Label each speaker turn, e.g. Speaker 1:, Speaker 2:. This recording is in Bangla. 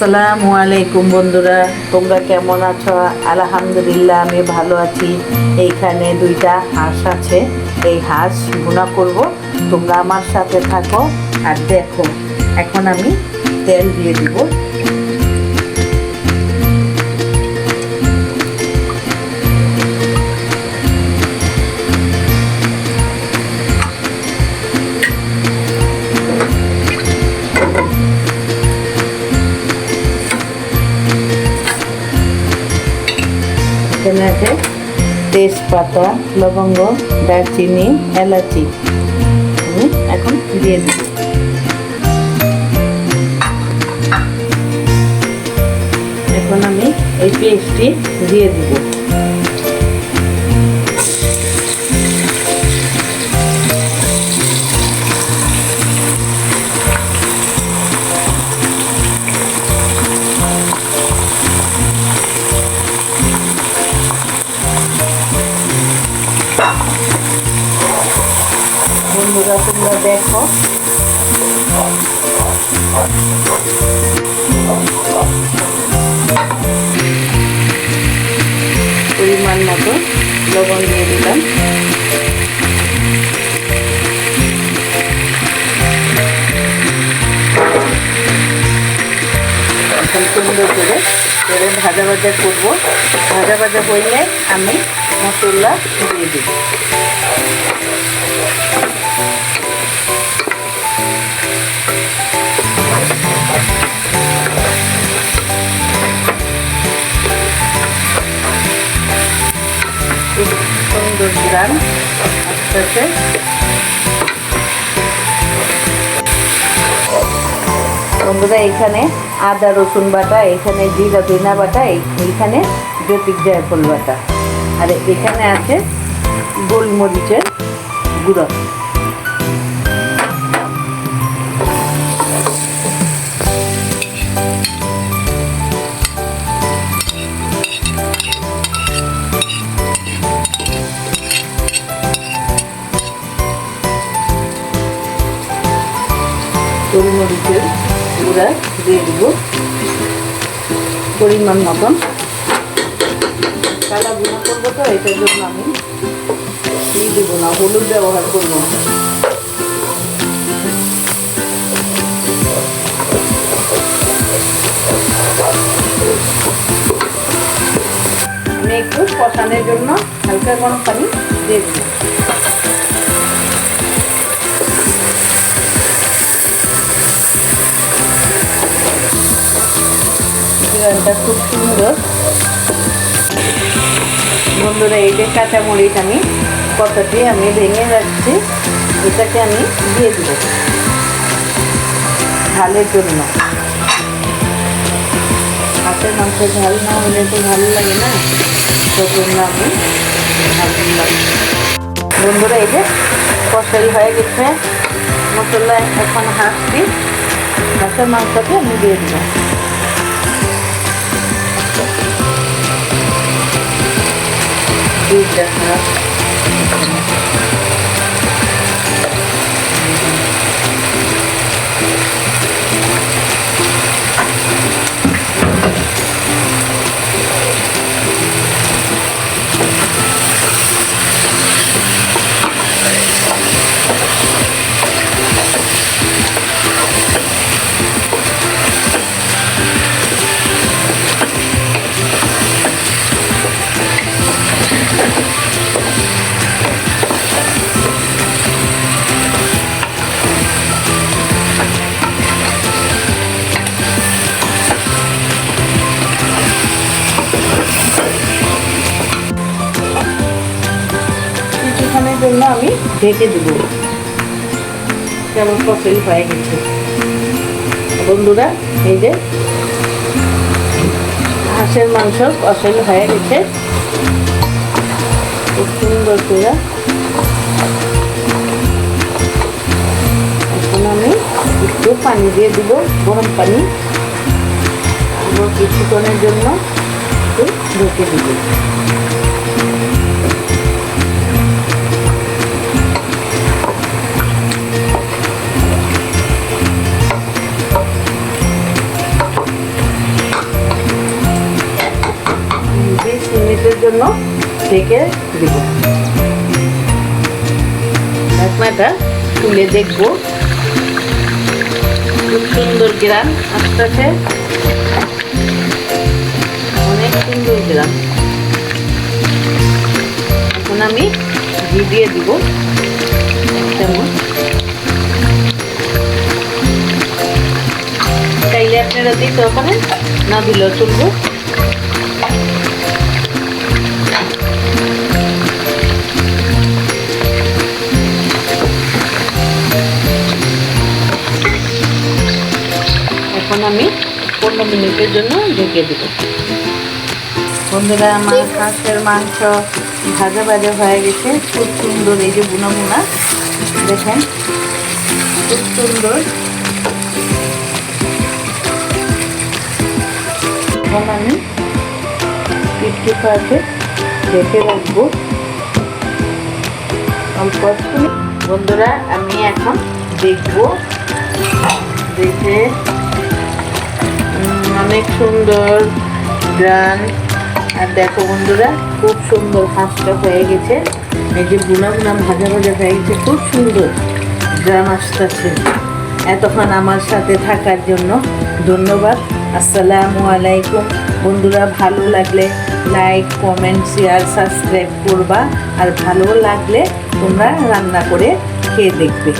Speaker 1: আসসালামু আলাইকুম বন্ধুরা, তোমরা কেমন আছো? আলহামদুলিল্লাহ আমি ভালো আছি। এইখানে দুইটা হাঁস আছে, এই হাঁস ভুনা করব। তোমরা আমার সাথে থাকো আর দেখো। এখন আমি তেল দিয়ে দিব। এখানে আছে তেজপাতা, লবঙ্গ, দারচিনি, এলাচি। আমি এখন দিয়ে দিই। এখন আমি এই পেস্টটি দিয়ে দিব। বন্ধুরা তোমরা দেখো, পরিমাণ মতো লবণ দিয়ে দিলাম। এখন সুন্দর করে ভাজা ভাজা করবো। ভাজা ভাজা করলে আমি মশলা দিয়ে দিব। সুন্দর গ্রাম আসতেছে। বন্ধুরা এখানে আদা রসুন বাটা, এখানে জিরা ধনিয়া বাটা, এইখানে জ্যোতিক জায়ফল বাটা, আর এখানে আছে গোলমরিচের গুঁড়ো। গোলমরিচের গুঁড়া দিয়ে দিব পরিমাণ মতন। কালা গুঁড়ো করবো তো, এটার জন্য আমি দিয়ে দেবো না, হলুদ ব্যবহার করবো না। আমি একটু কষানোর জন্য হালকা গরম পানি দিয়ে দেবো। এটা খুব সুন্দর। বন্ধুরা এই যে কাঁচামরিচ আমি কতটি আমি ভেঙে রাখছি, এটাকে আমি দিয়ে দিব ঝালের জন্য। হাতের মাংস ঝাল না হলে তো ভালো লাগে না, সেজন্য আমি ঝাল দিলাম। বন্ধুরা এই যে কষাই হয়ে গেছে মশলা। এখন হাঁসের মাংসকে আমি দিয়ে দিব। কিছুক্ষণের জন্য আমি ঢেকে দেব। কেমন কষাই হয়ে গেছে বন্ধুরা। এই যে হাঁসের মাংস কষাই হয়ে গেছে খুব সুন্দর করে। এখন আমি একটু পানি দিয়ে দিব, গরম পানি। কিছুক্ষণের জন্য একটু ঢেকে দিব। জন্য ঢেকে দেব। ঢাকনাটা তুলে দেখবো, খুব সুন্দর গ্রাম আসতেছে, অনেক সুন্দর গ্রাম। এখন আমি ঘি দিয়ে দিব এক চামচ। চাইলে আপনারা দিতে পারেন, না দিলেও চলবো। এখন আমি 15 মিনিটের জন্য ঢেকে দেব। বন্ধুরা, আমার হাঁসের মাংস ভাজা ভাজা হয়ে গেছে, খুব সুন্দর। এই যে বুনা বুনা দেখেন, খুব সুন্দর। এখন আমি 50% ঢেকে রাখবো অল্প। বন্ধুরা, আমি এখন দেখবো, দেখে অনেক সুন্দর গ্রান। আর দেখো বন্ধুরা, খুব সুন্দর হাঁসটা হয়ে গেছে। এই যে বুনা বুনা ভাজা ভাজা হয়ে গেছে, খুব সুন্দর গ্রান আসতেছে। এতক্ষণ আমার সাথে থাকার জন্য ধন্যবাদ। আসসালামু আলাইকুম। বন্ধুরা, ভালো লাগলে লাইক, কমেন্ট, শেয়ার, সাবস্ক্রাইব করবা। আর ভালো লাগলে তোমরা রান্না করে খেয়ে দেখবে।